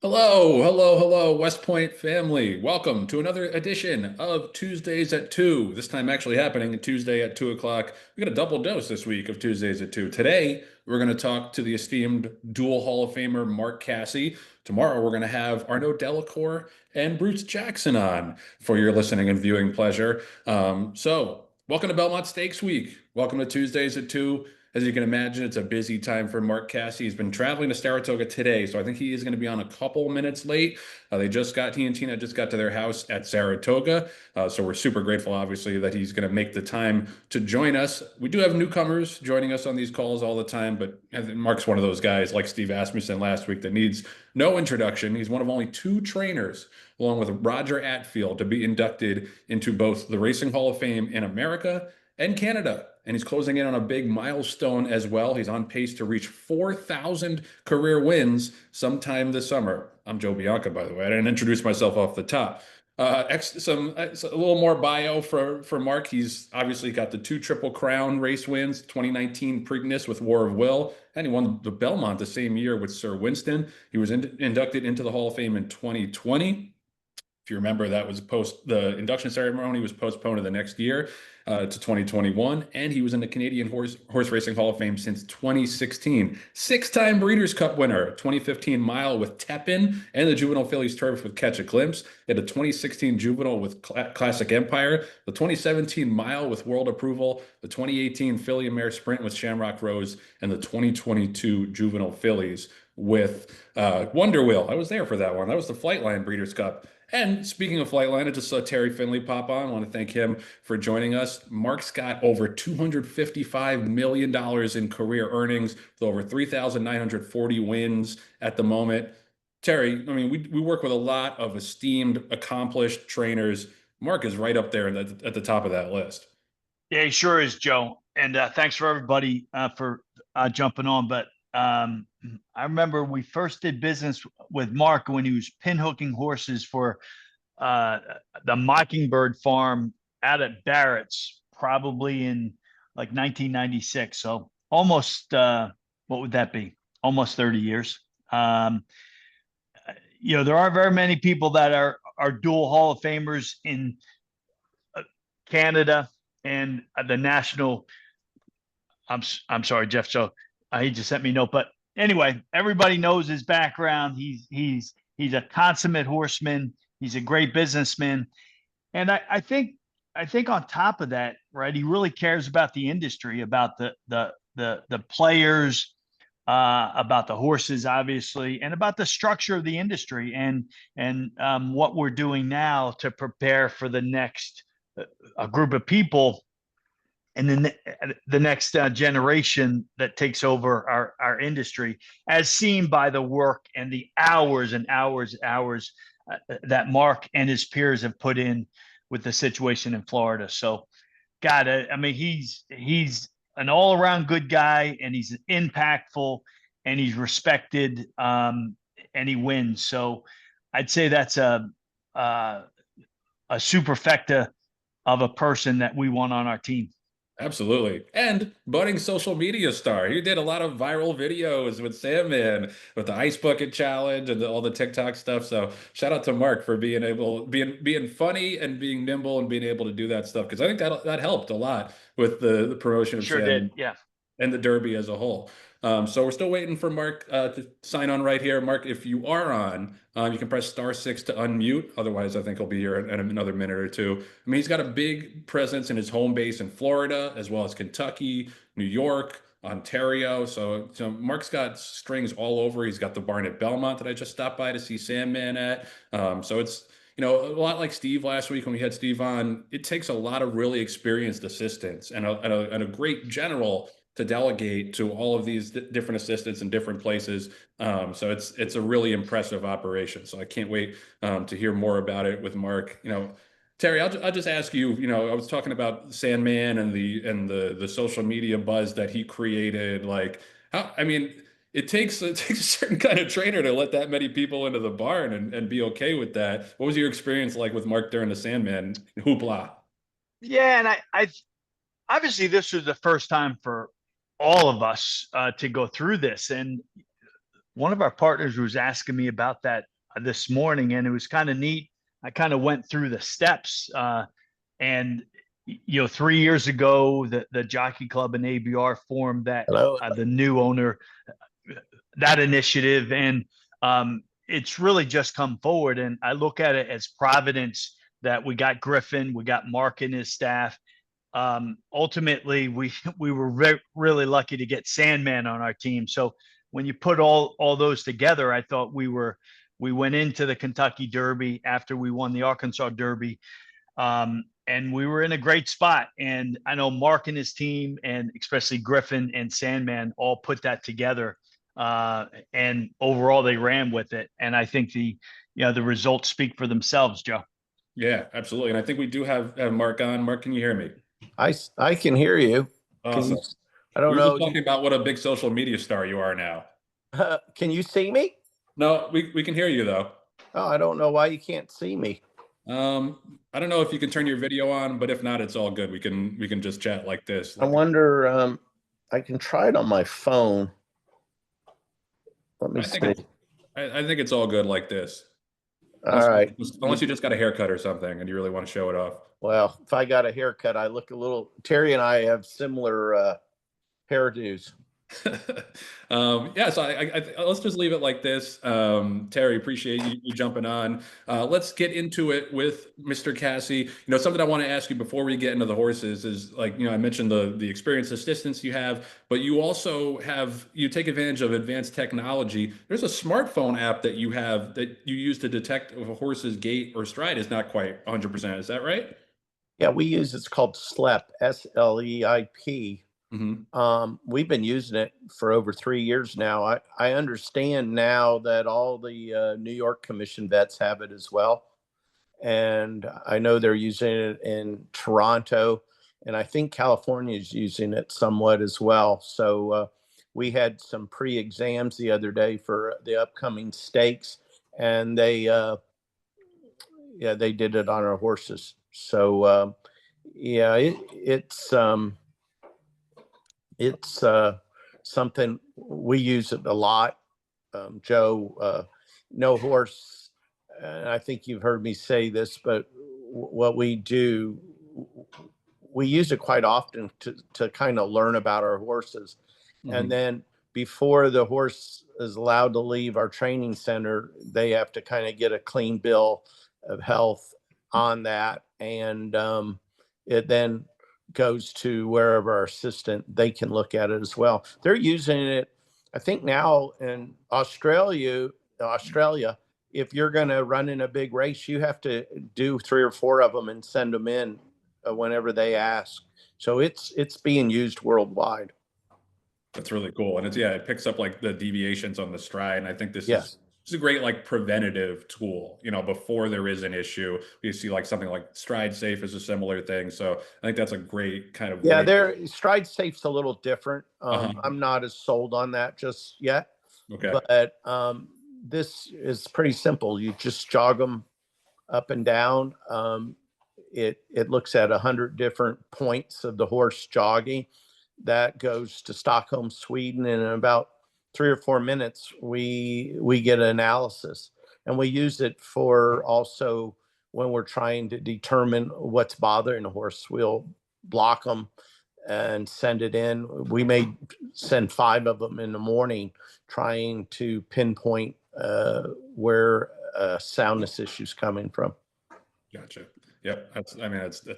Hello, hello, hello, West Point family. Welcome to another edition of Tuesdays at 2. This time actually happening Tuesday at 2 o'clock. We got a double dose this week of Tuesdays at 2. Today, we're going to talk to the esteemed dual Hall of Famer Mark Casse. Tomorrow, we're going to have Arnaud Delacour and Bruce Jackson on for your listening and viewing pleasure. Welcome to Belmont Stakes Week. Welcome to Tuesdays at 2. As you can imagine, it's a busy time for Mark Casse. He's been traveling to Saratoga today, so I think he is going to be on a couple minutes late. He and Tina just got to their house at Saratoga, so we're super grateful, obviously, that he's going to make the time to join us. We do have newcomers joining us on these calls all the time, but I think Mark's one of those guys, like Steve Asmussen last week, that needs no introduction. He's one of only two trainers, along with Roger Atfield, to be inducted into both the Racing Hall of Fame in America and Canada. And he's closing in on a big milestone as well. He's on pace to reach 4,000 career wins sometime this summer. I'm Joe Bianca, by the way. I didn't introduce myself off the top. A little more bio for Mark. He's obviously got the two Triple Crown race wins, 2019 Preakness with War of Will, and he won the Belmont the same year with Sir Winston. He was inducted into the Hall of Fame in 2020. If you remember, that was the induction ceremony was postponed to the next year to 2021, and he was in the Canadian Horse Racing Hall of Fame since 2016. Six-time Breeders' Cup winner, 2015 Mile with Tepin, and the Juvenile Fillies Turf with Catch a Glimpse. He had a 2016 Juvenile with Classic Empire, the 2017 Mile with World Approval, the 2018 Filly and Mare Sprint with Shamrock Rose, and the 2022 Juvenile Fillies with Wonder Wheel. I was there for that one. That was the Flightline Breeders' Cup. And speaking of Flightline, I just saw Terry Finley pop on. I want to thank him for joining us. Mark's got over $255 million in career earnings with over 3,940 wins at the moment. Terry, I mean, we work with a lot of esteemed, accomplished trainers. Mark is right up there at the top of that list. Yeah, he sure is, Joe. And thanks for everybody for jumping on. But I remember we first did business with Mark when he was pinhooking horses for uh, the Mockingbird Farm out at Barrett's, probably in like 1996. So almost, what would that be? Almost 30 years. Um, there aren't very many people that are dual Hall of Famers in Canada and the national. I'm sorry, Jeff. So he just sent me a note, but anyway, everybody knows his background. He's a consummate horseman. He's a great businessman, and I think on top of that, right, he really cares about the industry, about the players, about the horses, obviously, and about the structure of the industry, and what we're doing now to prepare for the next a group of people and then the next generation that takes over our industry, as seen by the work and the hours and hours and hours that Mark and his peers have put in with the situation in Florida. So, God, I mean, he's an all around good guy, and he's impactful, and he's respected, and he wins. So, I'd say that's a superfecta of a person that we want on our team. Absolutely. And budding social media star. He did a lot of viral videos with Sandman, with the Ice Bucket Challenge and all the TikTok stuff. So shout out to Mark for being funny and being nimble and being able to do that stuff. Because I think that helped a lot with the promotion of Sure did. Sandman Yeah. and the Derby as a whole. So we're still waiting for Mark to sign on right here. Mark, if you are on, you can press *6 to unmute. Otherwise, I think he'll be here in another minute or two. I mean, he's got a big presence in his home base in Florida, as well as Kentucky, New York, Ontario. So Mark's got strings all over. He's got the barn at Belmont that I just stopped by to see Sandman at. So it's a lot like Steve last week when we had Steve on. It takes a lot of really experienced assistants and a great general to delegate to all of these different assistants in different places. So it's a really impressive operation. So I can't wait to hear more about it with Mark. Terry, I'll just ask you. I was talking about Sandman and the social media buzz that he created. Like, I mean, it takes a certain kind of trainer to let that many people into the barn and be okay with that. What was your experience like with Mark during the Sandman hoopla? Yeah. And I obviously this was the first time for all of us to go through this. And one of our partners was asking me about that this morning, and it was kind of neat. I kind of went through the steps, and 3 years ago, the Jockey Club and ABR formed that Hello. the new owner that initiative, and it's really just come forward. And I look at it as Providence that we got Griffin, we got Mark and his staff. Ultimately, we were really lucky to get Sandman on our team. So when you put all those together, I thought we went into the Kentucky Derby after we won the Arkansas Derby. And we were in a great spot. And I know Mark and his team, and especially Griffin and Sandman, all put that together. And overall, they ran with it. And I think the results speak for themselves, Joe. Yeah, absolutely. And I think we do have Mark on. Mark, can you hear me? I can hear you. Awesome. I We don't were know. just talking about what a big social media star you are now. Can you see me? No, we can hear you though. Oh, I don't know why you can't see me. I don't know if you can turn your video on, but if not, it's all good. We can just chat like this. I wonder. I can try it on my phone. Let me see. I think it's all good like this. All right. Unless you just got a haircut or something and you really want to show it off. Well, if I got a haircut, I look a little. Terry and I have similar hairdos. Yeah, so let's just leave it like this. Terry, appreciate you jumping on. Let's get into it with Mr. Casse. Something I want to ask you before we get into the horses is I mentioned the experience assistance you have, but you also you take advantage of advanced technology. There's a smartphone app that you have that you use to detect if a horse's gait or stride is not quite 100%. Is that right? Yeah, it's called SLEP, SLEIP. Mm-hmm. We've been using it for over 3 years now. I understand now that all the New York Commission vets have it as well. And I know they're using it in Toronto, and I think California is using it somewhat as well. So we had some pre-exams the other day for the upcoming stakes, and they did it on our horses. So it's something we use it a lot. Joe, no horse, and I think you've heard me say this, but what we do, we use it quite often to kind of learn about our horses. Mm-hmm. And then before the horse is allowed to leave our training center, they have to kind of get a clean bill of health on that. And it then goes to wherever our assistant, they can look at it as well. They're using it, I think now in Australia, if you're going to run in a big race, you have to do 3 or 4 of them and send them in whenever they ask. So it's being used worldwide. That's really cool. And it picks up like the deviations on the stride. And I think this is a great preventative tool, before there is an issue. We see something like Stride Safe is a similar thing. So I think that's a great kind of Stride Safe's a little different. I'm not as sold on that just yet. Okay. But this is pretty simple. You just jog them up and down. It looks at 100 different points of the horse jogging. That goes to Stockholm, Sweden, and in about 3 or 4 minutes, we get an analysis, and we use it for also when we're trying to determine what's bothering a horse. We'll block them and send it in. We may send 5 of them in the morning, trying to pinpoint where soundness issues coming from. Gotcha. Yep. That's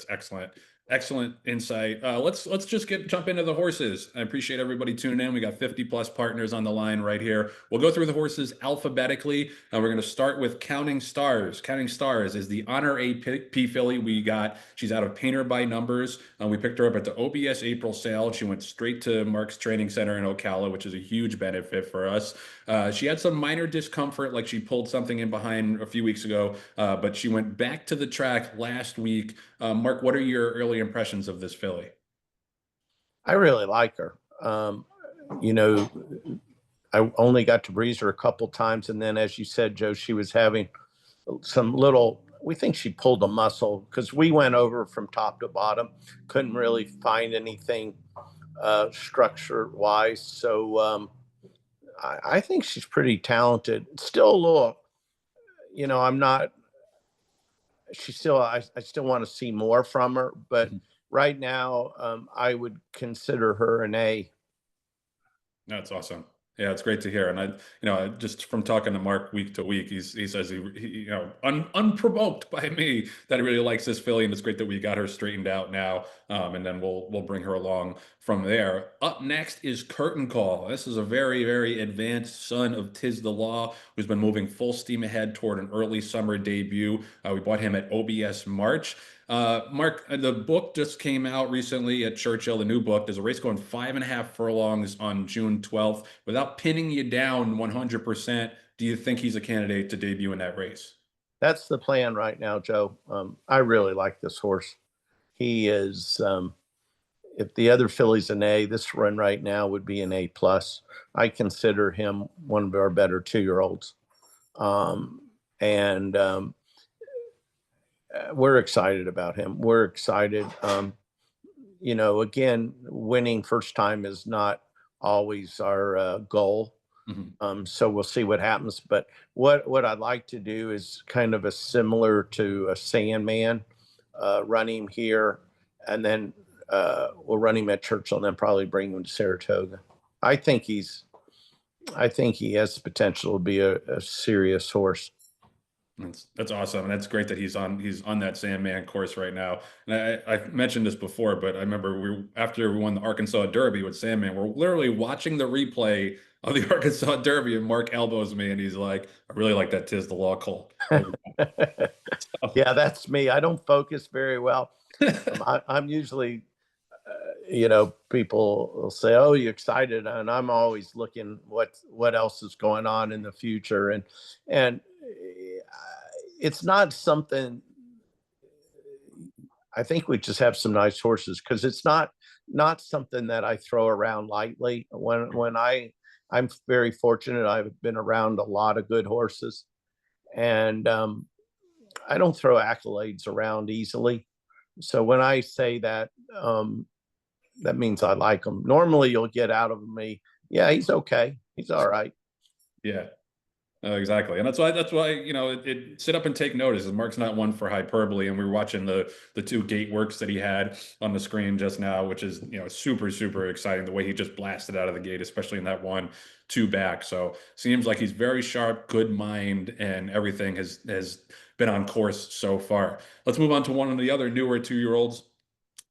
excellent. Excellent insight. Let's just jump into the horses. I appreciate everybody tuning in. We got 50 plus partners on the line right here. We'll go through the horses alphabetically. We're going to start with Counting Stars. Counting Stars is the Honor AP filly she's out of Painter by Numbers. We picked her up at the OBS April sale. She went straight to Mark's Training Center in Ocala, which is a huge benefit for us. She had some minor discomfort, like she pulled something in behind a few weeks ago, but she went back to the track last week. Mark, what are your early impressions of this filly? I really like her. I only got to breeze her a couple times, and then, as you said, Joe, she was having some we think she pulled a muscle, because we went over from top to bottom, couldn't really find anything structure wise. So I think she's pretty talented. Still a little, I'm not. She still, I still want to see more from her, but right now, I would consider her an A. That's awesome. Yeah, it's great to hear. And just from talking to Mark week to week, he says unprovoked by me that he really likes this filly, and it's great that we got her straightened out now. And then we'll bring her along from there. Up next is Curtain Call. This is a very, very advanced son of Tiz the Law, who's been moving full steam ahead toward an early summer debut. We bought him at OBS March. Mark, the book just came out recently at Churchill, the new book. There's a race going 5.5 furlongs on June 12th. Without pinning you down 100%, do you think he's a candidate to debut in that race? That's the plan right now, Joe. I really like this horse. He is, if the other filly's an A, this run right now would be an A plus. I consider him one of our better 2-year-olds. We're excited about him. We're excited. Again, winning first time is not always our goal. So we'll see what happens. But what I'd like to do is kind of a similar to a Sandman, run him here, and then we'll run him at Churchill, and then probably bring him to Saratoga. I think he has potential to be a serious horse. That's awesome, and that's great that he's on that Sandman course right now. And I mentioned this before, but I remember after we won the Arkansas Derby with Sandman, we're literally watching the replay of the Arkansas Derby, and Mark elbows me, and he's like, "I really like that Tiz the Law call." Yeah, that's me. I don't focus very well. I'm usually, people will say, "Oh, you excited?" And I'm always looking what else is going on in the future, and it's not something. I think we just have some nice horses, because it's not something that I throw around lightly. I'm very fortunate. I've been around a lot of good horses, and I don't throw accolades around easily. So when I say that, that means I like him. Normally you'll get out of me, yeah, he's okay, he's all right. Yeah. Exactly, and that's why it sit up and take notice. Mark's not one for hyperbole, and we were watching the 2 gate works that he had on the screen just now, which is super, super exciting. The way he just blasted out of the gate, especially in that 1-2 back. So seems like he's very sharp, good mind, and everything has been on course so far. Let's move on to one of the other newer 2-year-olds.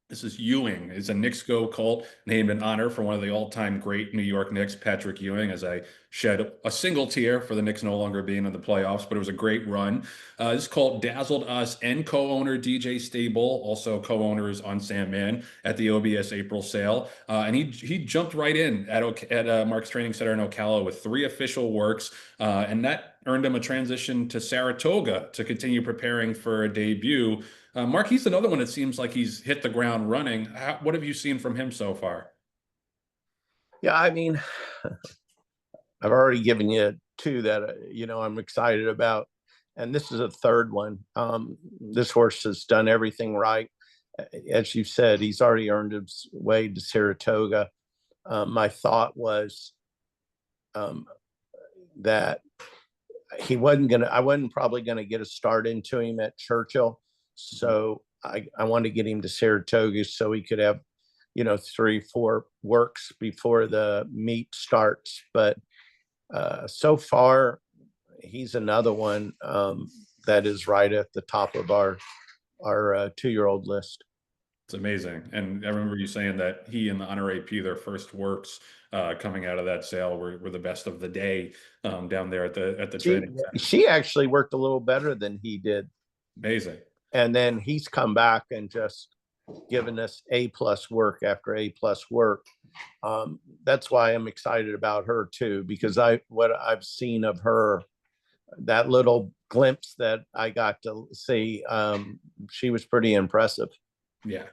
This is Ewing. It's a Knicks Go colt named in honor for one of the all-time great New York Knicks, Patrick Ewing, as I shed a single tear for the Knicks no longer being in the playoffs, but it was a great run. This colt dazzled us and co-owner DJ Stable, also co-owners on Sandman, at the OBS April sale. And he jumped right in at Mark's Training Center in Ocala with 3 official works, and that earned him a transition to Saratoga to continue preparing for a debut. Mark, he's another one that seems like he's hit the ground running. What have you seen from him so far? Yeah, I mean, I've already given you 2 that I'm excited about, and this is a third one. This horse has done everything right. As you said, he's already earned his way to Saratoga. My thought was that I wasn't probably gonna get a start into him at Churchill. So I wanted to get him to Saratoga so he could have, 3-4 works before the meet starts. But so far, he's another one that is right at the top of our 2-year-old list. It's amazing. And I remember you saying that he and the Honor AP, their first works coming out of that sale, were the best of the day down there at the training center. She actually worked a little better than he did. Amazing. And then he's come back and just given us A+ work after A+ work. That's why I'm excited about her too, because what I've seen of her, that little glimpse that I got to see, she was pretty impressive. Yeah.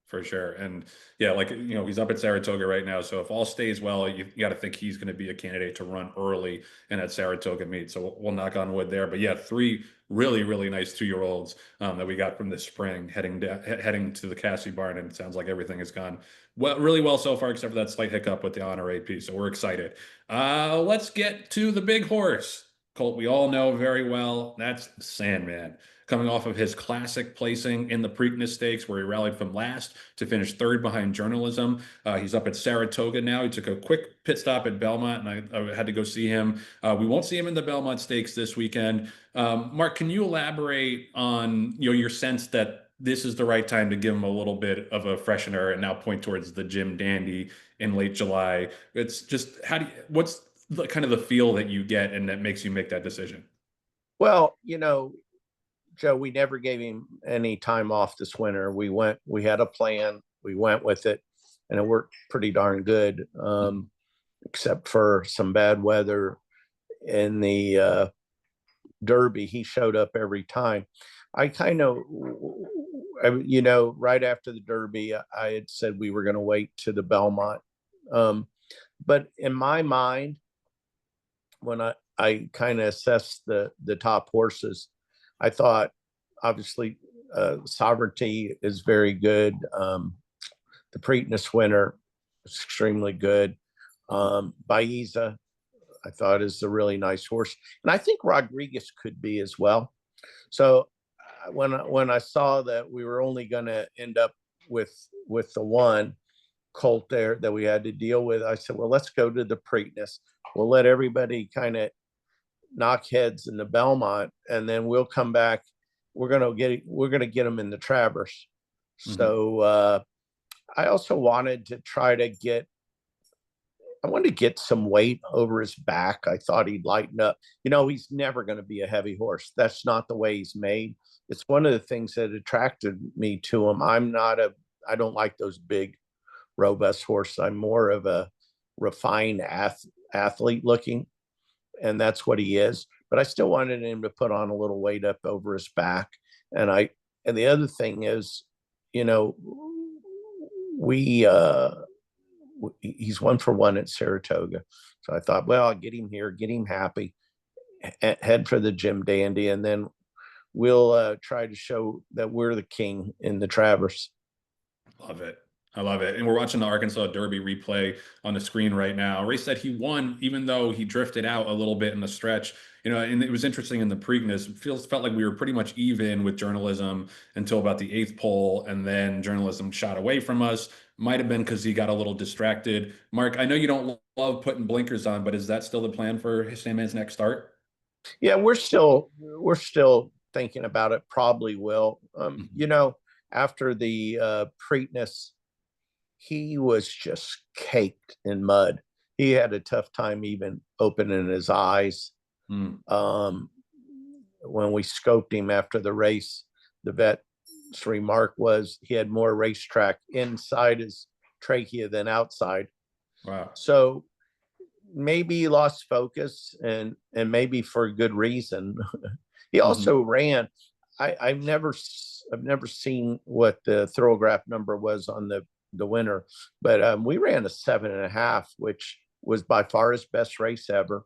for sure. And yeah, like, he's up at Saratoga right now. So if all stays well, you got to think he's going to be a candidate to run early in that Saratoga meet. So we'll knock on wood there. But yeah, three really, really nice 2-year-olds that we got from this spring heading to the Casse barn. And it sounds like everything has gone really well so far, except for that slight hiccup with the honor AP. So we're excited. Let's get to the big horse. Colt, we all know very well. That's Sandman, coming off of his classic placing in the Preakness Stakes, where he rallied from last to finish third behind Journalism. He's up at Saratoga now. He took a quick pit stop at Belmont, and I had to go see him. We won't see him in the Belmont Stakes this weekend. Mark, can you elaborate on your sense that this is the right time to give him a little bit of a freshener and now point towards the Jim Dandy in late July? It's just what's the kind of the feel that you get and that makes you make that decision? Well, Joe, we never gave him any time off this winter. We had a plan, we went with it, and it worked pretty darn good, except for some bad weather in the Derby. He showed up every time. I kind of, right after the Derby, I had said we were going to wait to the Belmont. But in my mind, when I kind of assessed the top horses, I thought, obviously, Sovereignty is very good. The Preakness winner is extremely good. Baiza, I thought, is a really nice horse, and I think Rodriguez could be as well. So when I saw that we were only going to end up with the one colt there that we had to deal with, I said, well, let's go to the Preakness. We'll let everybody kind of knock heads in the Belmont, and then we'll come back. We're gonna get them in the Traverse. Mhm. So I also wanted to get some weight over his back. I thought he'd lighten up. He's never going to be a heavy horse. That's not the way he's made. It's one of the things that attracted me to him. I don't like those big, robust horses. I'm more of a refined athlete looking, and that's what he is. But I still wanted him to put on a little weight up over his back. And the other thing is, we he's 1-for-1 at Saratoga. So I thought, well, I'll get him here, get him happy, head for the Jim Dandy, and then we'll try to show that we're the king in the Traverse. Love it. I love it. And we're watching the Arkansas Derby replay on the screen right now. A race that he won, even though he drifted out a little bit in the stretch. And it was interesting in the Preakness. Felt like we were pretty much even with Journalism until about the 8th pole, and then Journalism shot away from us. Might have been because he got a little distracted. Mark, I know you don't love putting blinkers on, but is that still the plan for Sandman's next start? Yeah, we're still thinking about it. Probably will. After the Preakness, he was just caked in mud. He had a tough time even opening his eyes. When we scoped him after the race, the vet's remark was he had more racetrack inside his trachea than outside. Wow. So maybe he lost focus, and maybe for a good reason. He also ran. I've never seen what the Therograph number was on the winner, but we ran a 7.5, which was by far his best race ever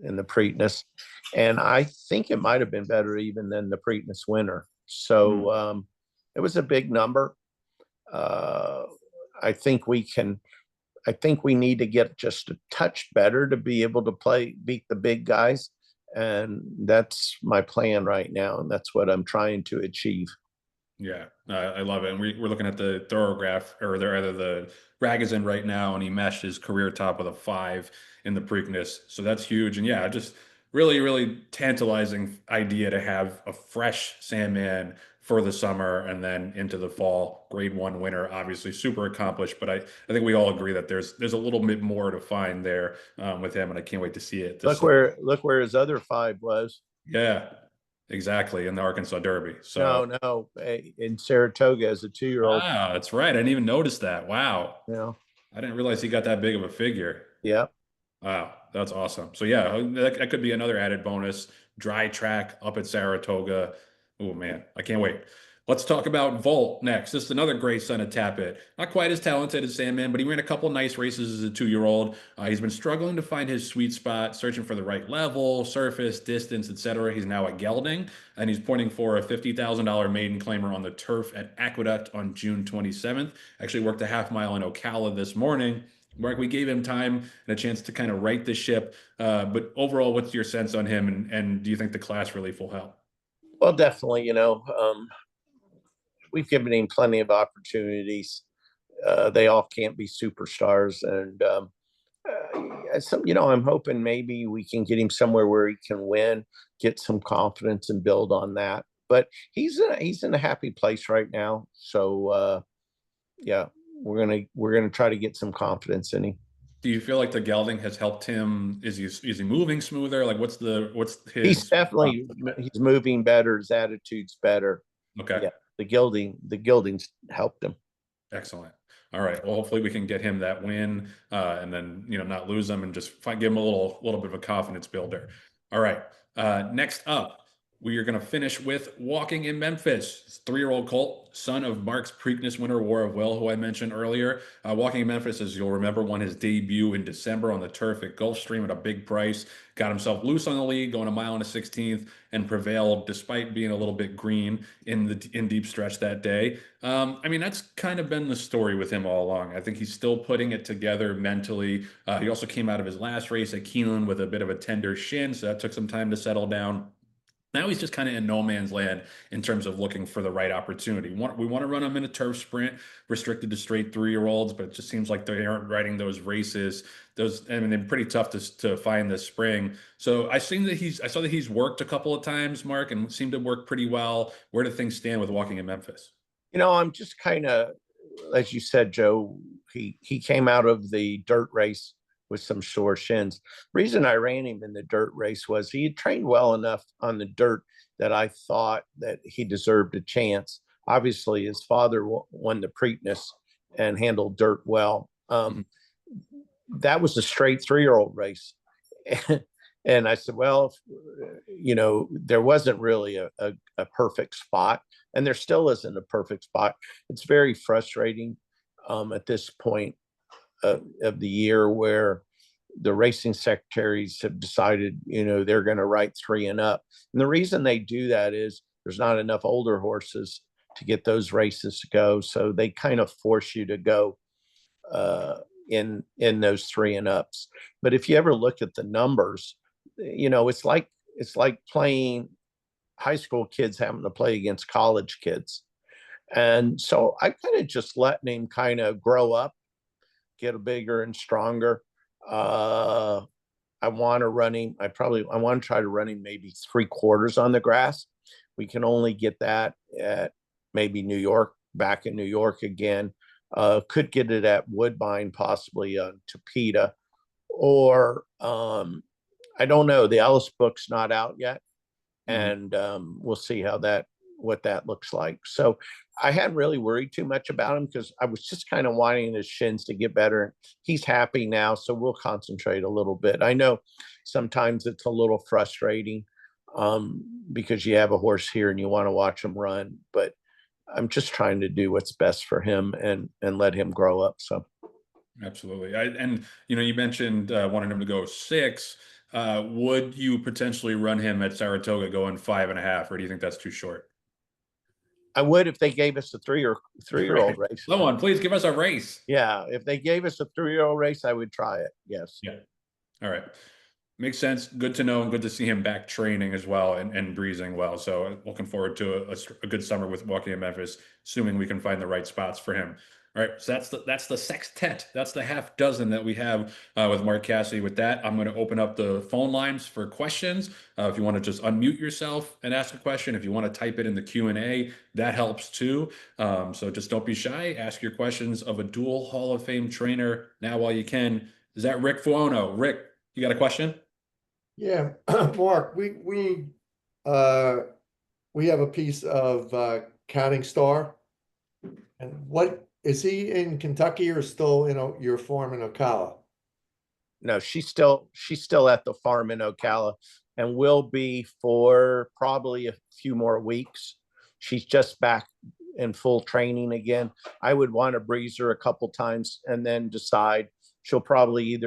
in the Preakness, and I think it might have been better even than the Preakness winner. So it was a big number. I think we need to get just a touch better to be able to beat the big guys, and that's my plan right now, and that's what I'm trying to achieve. Yeah, I love it. And we're looking at the Thorograph, or they're either the Ragozin right now, and he meshed his career top with a 5 in the Preakness. So that's huge. And yeah, just really, really tantalizing idea to have a fresh Sandman for the summer and then into the fall. Grade 1 winner, obviously super accomplished, but I think we all agree that there's a little bit more to find there with him, and I can't wait to see it. Look where his other 5 was. Yeah, exactly, in the Arkansas Derby. So no, in Saratoga as a 2-year-old. wow, that's right. I didn't even notice that. Wow. I didn't realize he got that big of a figure. Yeah. Wow, that's awesome. So yeah, that could be another added bonus. Dry track up at Saratoga. Oh man, I can't wait. Let's talk about Volt next. This is another great son of Tapit. Not quite as talented as Sandman, but he ran a couple nice races as a 2-year-old. He's been struggling to find his sweet spot, searching for the right level, surface, distance, etc. He's now at Gelding, and he's pointing for a $50,000 maiden claimer on the turf at Aqueduct on June 27th. Actually worked a half mile in Ocala this morning. Mark, we gave him time and a chance to kind of right the ship. But overall, what's your sense on him, and do you think the class really full help? Well, definitely, we've given him plenty of opportunities. They all can't be superstars, and so I'm hoping maybe we can get him somewhere where he can win, get some confidence, and build on that. But he's in a happy place right now, so yeah, we're gonna try to get some confidence in him. Do you feel like the gelding has helped him? Is he moving smoother? Like what's He's his definitely he's moving better. His attitude's better. okay. Yeah, the gilding's helped him. Excellent. All right. Well, hopefully we can get him that win, and then not lose him and just give him a little bit of a confidence builder. All right. Next up, we are going to finish with Walking in Memphis. 3-year-old colt, son of Mark's Preakness winner War of Will, who I mentioned earlier. Walking in Memphis, as you'll remember, won his debut in December on the turf at Gulfstream at a big price. Got himself loose on the lead, going a mile and a 16th, and prevailed despite being a little bit green in deep stretch that day. I mean, that's kind of been the story with him all along. I think he's still putting it together mentally. He also came out of his last race at Keeneland with a bit of a tender shin, so that took some time to settle down. Now he's just kind of in no man's land in terms of looking for the right opportunity. We want to run him in a turf sprint, restricted to straight 3-year-olds, but it just seems like they aren't riding those races. I mean, they're pretty tough to find this spring. So I saw that he's worked a couple of times, Mark, and seemed to work pretty well. Where do things stand with Walking in Memphis? I'm just kind of, as you said, Joe. He came out of the dirt race with some sore shins. Reason I ran him in the dirt race was he had trained well enough on the dirt that I thought that he deserved a chance. Obviously, his father won the Preakness and handled dirt well. That was a straight 3-year-old race. And I said, well, there wasn't really a perfect spot, and there still isn't a perfect spot. It's very frustrating at this point of the year where the racing secretaries have decided, they're going to write 3 and up. And the reason they do that is there's not enough older horses to get those races to go. So they kind of force you to go in those 3 and ups. But if you ever look at the numbers, it's like playing high school kids having to play against college kids. And so I kind of just letting him kind of grow up, get bigger and stronger. I want to run him. I want to try to run him maybe 3/4 on the grass. We can only get that at maybe New York, back in New York again. Could get it at Woodbine, possibly on Tapeta, or I don't know. The Ellis book's not out yet, and we'll see what that looks like. So I hadn't really worried too much about him because I was just kind of wanting his shins to get better. He's happy now, so we'll concentrate a little bit. I know sometimes it's a little frustrating because you have a horse here and you want to watch him run, but I'm just trying to do what's best for him and let him grow up. So Absolutely. And you mentioned wanting him to go 6. Would you potentially run him at Saratoga going 5.5, or do you think that's too short? I would if they gave us a 3-year-old Right. race. Someone, please give us a race. Yeah, if they gave us a 3-year-old race, I would try it. Yes. Yeah. All right. Makes sense. Good to know, and good to see him back training as well and breezing well. So looking forward to a good summer with Walking in Memphis, assuming we can find the right spots for him. All right, so that's the sextet. That's the half dozen that we have with Mark Casse. With that, I'm going to open up the phone lines for questions. If you want to just unmute yourself and ask a question, if you want to type it in the Q&A, that helps too. So just don't be shy. Ask your questions of a dual Hall of Fame trainer now while you can. Is that Rick Fuono? Rick, you got a question? Yeah, Mark, we have a piece of Counting Star, and what is he in Kentucky or still in your farm in Ocala? No, she's still at the farm in Ocala and will be for probably a few more weeks. she's just back in full training again. I would want to breeze her a couple times and then decide. She'll probably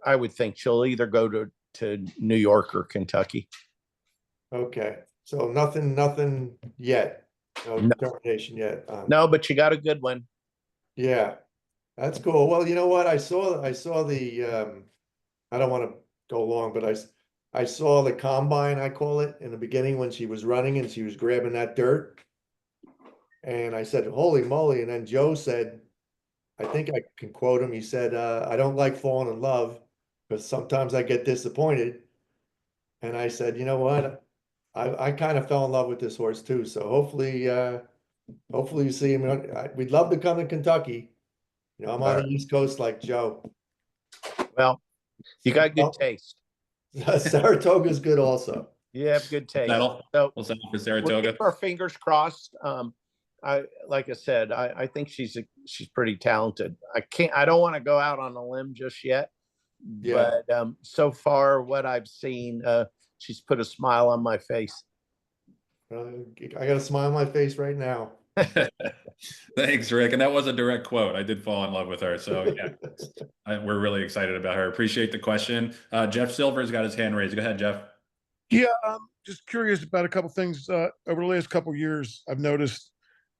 I would think she'll either go to New York or Kentucky. Okay, so nothing yet, no No. determination yet. No, but you got a good one. Yeah, that's cool. Well, you know what? I saw the I don't want to go long, but I saw the combine, I call it, in the beginning when she was running and she was grabbing that dirt. And I said, holy moly. And then Joe said, I think I can quote him. He said, I don't like falling in love because sometimes I get disappointed. And I said, you know what? I kind of fell in love with this horse too. So hopefully you see him. We'd love to come to Kentucky. You know, I'm on the East Coast like Joe. Well, you got good taste. Saratoga's good also. You have good taste. Settle. So We'll settle for we'll Saratoga. keep our fingers crossed. Like I said, I think she's pretty talented. I don't want to go out on a limb just yet. Yeah. But so far, what I've seen, she's put a smile on my face. I got a smile on my face right now. Thanks, Rick. And that was a direct quote. I did fall in love with her. So yeah, we're really excited about her. Appreciate the question. Jeff Silver's got his hand raised. Go ahead, Jeff. Yeah, I'm just curious about a couple things. Over the last couple of years, I've noticed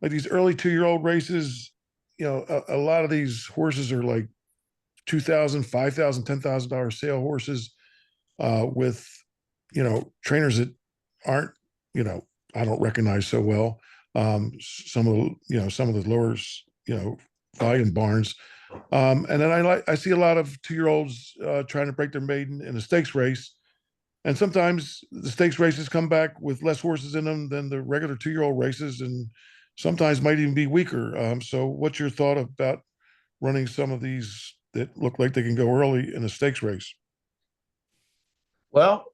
like these early 2-year-old races, you know, a lot of these horses are like $2,000, $5,000, $10,000 sale horses with, you know, trainers that aren't, you know, I don't recognize so well. Some of the lower, you know, volume barns. And then I see a lot of 2-year-olds trying to break their maiden in a stakes race. And sometimes the stakes races come back with less horses in them than the regular 2-year-old races, and sometimes might even be weaker. So what's your thought about running some of these that look like they can go early in a stakes race? Well,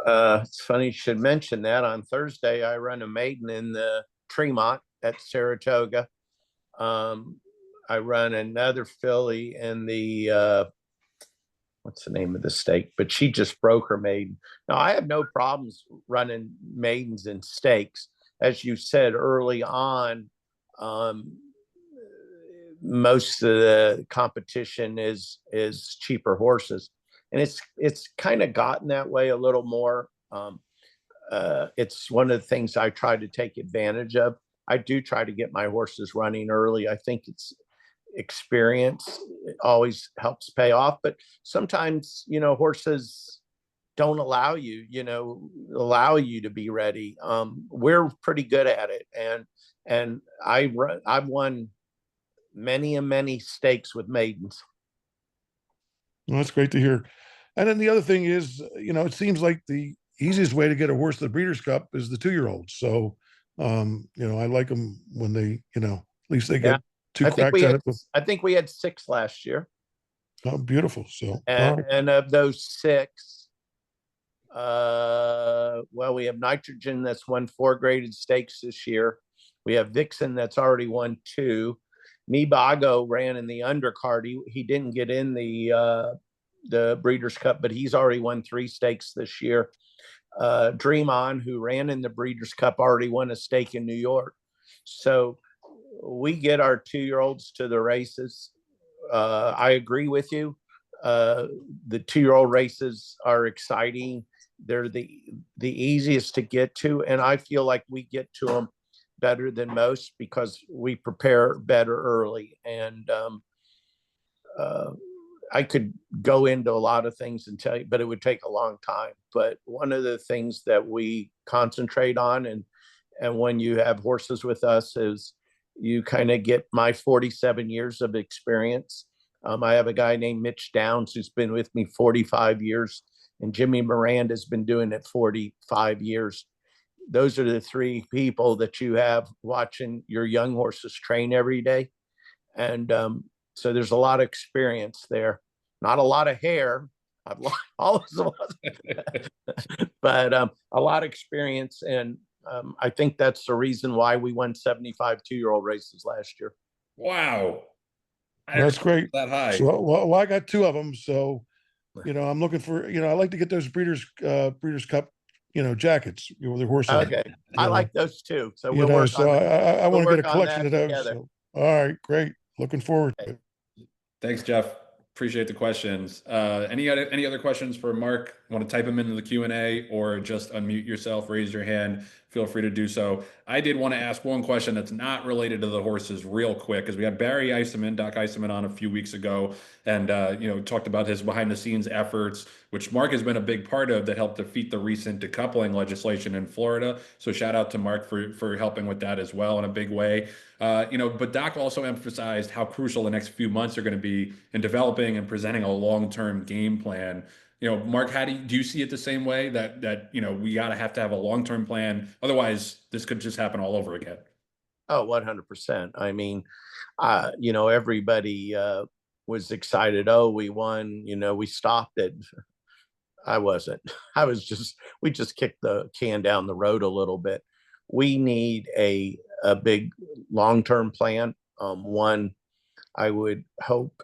it's funny you should mention that. On Thursday, I run a maiden in the Tremont at Saratoga. I run another filly in the what's the name of the stake? But she just broke her maiden. Now, I have no problems running maidens in stakes. As you said early on, most of the competition is cheaper horses. And it's kind of gotten that way a little more. It's one of the things I try to take advantage of. I do try to get my horses running early. I think it's experience. It always helps pay off, but sometimes, you know, horses don't allow you to be ready. We're pretty good at it. And I've won many stakes with maidens. Well, that's great to hear. And then the other thing is, you know, it seems like the easiest way to get a horse to the Breeders' Cup is the 2-year-olds. So, you know, I like them when they, you know, at least they get two cracks at it. I think we had 6 last year. Oh, beautiful. So, and of those 6, well, we have Nitrogen that's won 4 graded stakes this year. We have Vixen that's already won 2. Mibago ran in the undercard. He didn't get in the Breeders' Cup, but he's already won 3 stakes this year. Dream On, who ran in the Breeders' Cup, already won a stake in New York. So we get our 2-year-olds to the races. I agree with you. The 2-year-old races are exciting. They're the easiest to get to, and I feel like we get to them better than most because we prepare better early. And I could go into a lot of things and tell you, but it would take a long time. But one of the things that we concentrate on, and when you have horses with us, is you kind of get my 47 years of experience. I have a guy named Mitch Downs who's been with me 45 years, and Jimmy Miranda has been doing it 45 years. Those are the 3 people that you have watching your young horses train every day. And so there's a lot of experience there. Not a lot of hair. Always a lot, but a lot of experience. And I think that's the reason why we won 75 2-year-old races last year. Wow. That's great. That high. So, well, I got 2 of them. So, you know, I'm looking for, you know, I like to get those Breeders' Cup jackets with the horses. Okay, I like those too. So we'll work so on I we'll want to get work a on collection that of those. together. So, all right, great. Looking forward to Okay. it. Thanks, Jeff. Appreciate the questions. Any other questions for Mark? Want to type them into the Q&A or just unmute yourself, raise your hand. Feel free to do so. I did want to ask one question that's not related to the horses real quick, because we had Barry Eiseman, Doc Eiseman, on a few weeks ago, and talked about his behind the scenes efforts, which Mark has been a big part of, that helped defeat the recent decoupling legislation in Florida. So shout out to Mark for helping with that as well in a big way. But Doc also emphasized how crucial the next few months are going to be in developing and presenting a long-term game plan. Mark, how do you see it the same way, that we gotta have to have a long-term plan? Otherwise, this could just happen all over again. Oh, 100%. I mean, everybody was excited. Oh, we won. We stopped it. I wasn't. We just kicked the can down the road a little bit. We need a big long-term plan. One, I would hope,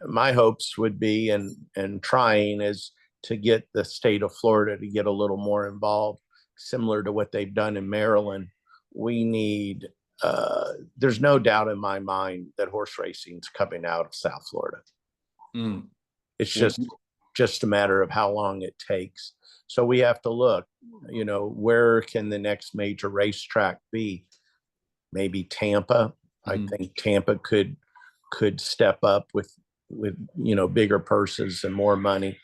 my hopes would be, and trying, is to get the state of Florida to get a little more involved, similar to what they've done in Maryland. We need, there's no doubt in my mind that horse racing is coming out of South Florida. Mm. It's just a matter of how long it takes. So we have to look, where can the next major racetrack be? Maybe Tampa. I think Tampa could step up with bigger purses and more money,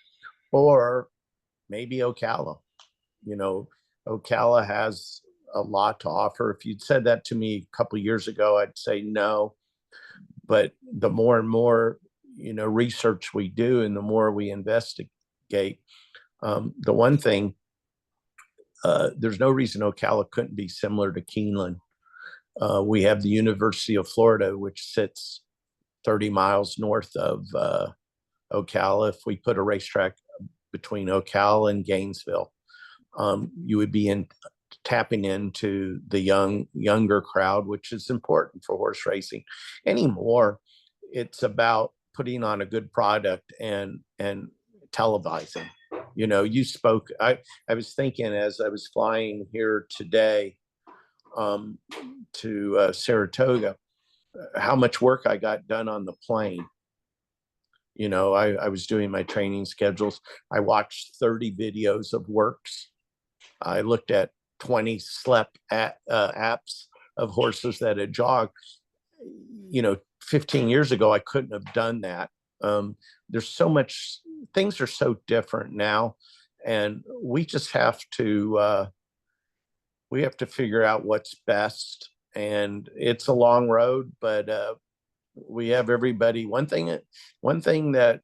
or maybe Ocala. Ocala has a lot to offer. If you'd said that to me a couple of years ago, I'd say no. But the more and more research we do, and the more we investigate, the one thing, there's no reason Ocala couldn't be similar to Keeneland. We have the University of Florida, which sits 30 miles north of Ocala. If we put a racetrack between Ocala and Gainesville, you would be tapping into the younger crowd, which is important for horse racing. Anymore, it's about putting on a good product and televising. You spoke. I was thinking as I was flying here today to Saratoga, how much work I got done on the plane. I was doing my training schedules. I watched 30 videos of works. I looked at 20 apps of horses that had jogged. 15 years ago, I couldn't have done that. There's so much, things are so different now, and we just have to figure out what's best. And it's a long road, but we have everybody. One thing that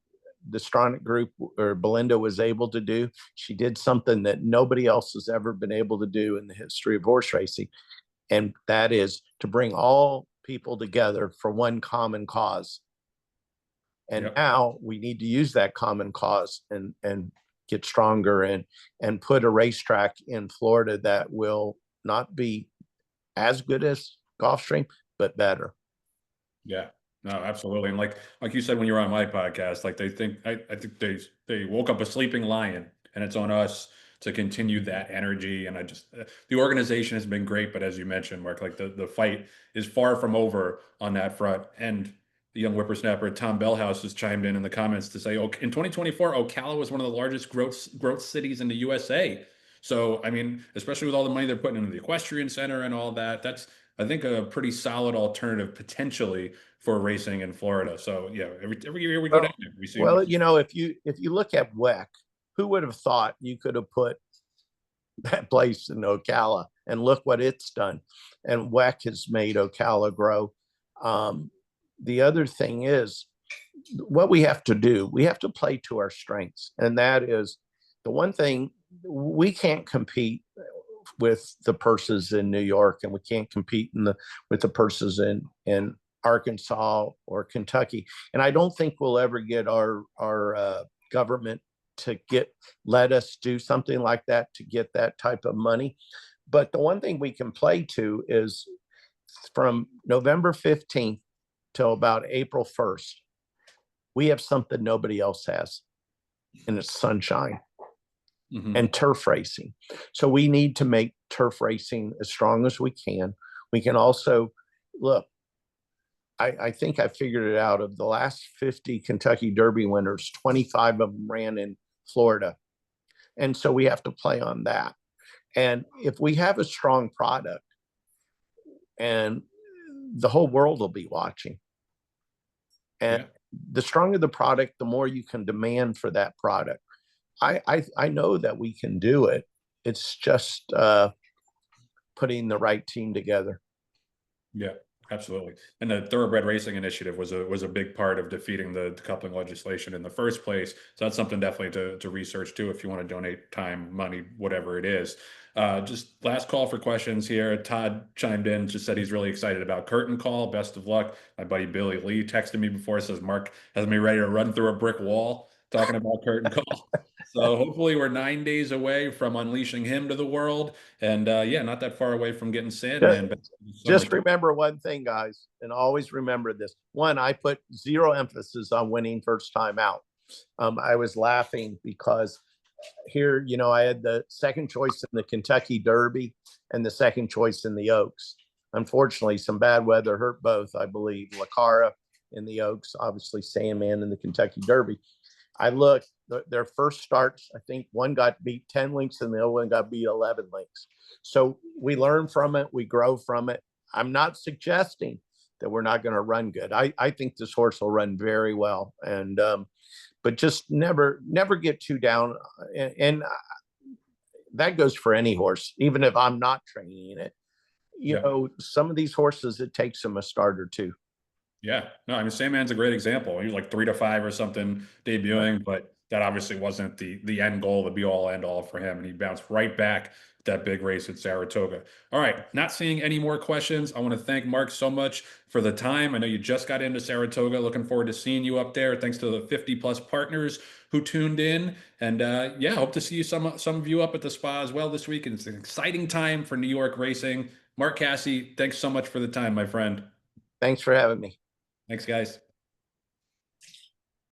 the Stronach Group, or Belinda, was able to do, she did something that nobody else has ever been able to do in the history of horse racing, and that is to bring all people together for one common cause. And now we need to use that common cause and get stronger and put a racetrack in Florida that will not be as good as Gulfstream, but better. Yeah, no, absolutely. And like you said when you were on my podcast, like I think they woke up a sleeping lion, and it's on us to continue that energy. And the organization has been great, but as you mentioned, Mark, like the fight is far from over on that front. And the young whippersnapper Tom Bellhouse has chimed in the comments to say, oh, in 2024, Ocala was one of the largest growth cities in the USA. So, I mean, especially with all the money they're putting into the equestrian center and all that, that's, I think, a pretty solid alternative potentially for racing in Florida. So yeah, every year we go down there, we see. Well, if you look at WEC, who would have thought you could have put that place in Ocala, and look what it's done. And WEC has made Ocala grow. The other thing is, what we have to do, we have to play to our strengths. And that is the one thing, we can't compete with the purses in New York, and we can't compete with the purses in Arkansas or Kentucky. And I don't think we'll ever get our government to let us do something like that, to get that type of money. But the one thing we can play to is from November 15th till about April 1st, we have something nobody else has, and it's sunshine. Mhm. and turf racing. So we need to make turf racing as strong as we can. We can also look. I think I figured it out. Of the last 50 Kentucky Derby winners, 25 of them ran in Florida. And so we have to play on that. And if we have a strong product, and the whole world will be watching. And the stronger the product, the more you can demand for that product. I know that we can do it. It's just putting the right team together. Yeah, absolutely. And the Thoroughbred Racing Initiative was a big part of defeating the decoupling legislation in the first place. So that's something definitely to research too, if you want to donate time, money, whatever it is. Just last call for questions here. Todd chimed in, just said he's really excited about Curtain Call. Best of luck. My buddy Billy Lee texted me before, says Mark has me ready to run through a brick wall talking about Curtain Call. So hopefully we're 9 days away from unleashing him to the world. And yeah, not that far away from getting Sandman back in the Just summertime. remember one thing, guys, and always remember this. One, I put zero emphasis on winning first time out. I was laughing because here, I had the second choice in the Kentucky Derby and the second choice in the Oaks. Unfortunately, some bad weather hurt both, I believe. Lacara in the Oaks, obviously Sandman in the Kentucky Derby. I looked, their first starts, I think one got beat 10 lengths and the other one got beat 11 lengths. So we learn from it, we grow from it. I'm not suggesting that we're not going to run good. I think this horse will run very well. And, but just never get too down. And that goes for any horse, even if I'm not training it. You know, some of these horses, it takes them a start or two. Yeah, no, I mean, Sandman's a great example. He was like 3 to 5 or something debuting, but that obviously wasn't the end goal, the be all end all for him. And he bounced right back with that big race at Saratoga. All right, not seeing any more questions. I want to thank Mark so much for the time. I know you just got into Saratoga. Looking forward to seeing you up there. Thanks to the 50 plus partners who tuned in. And yeah, hope to see you some of you up at the spa as well this week. And it's an exciting time for New York racing. Mark Casse, thanks so much for the time, my friend. Thanks for having me. Thanks, guys.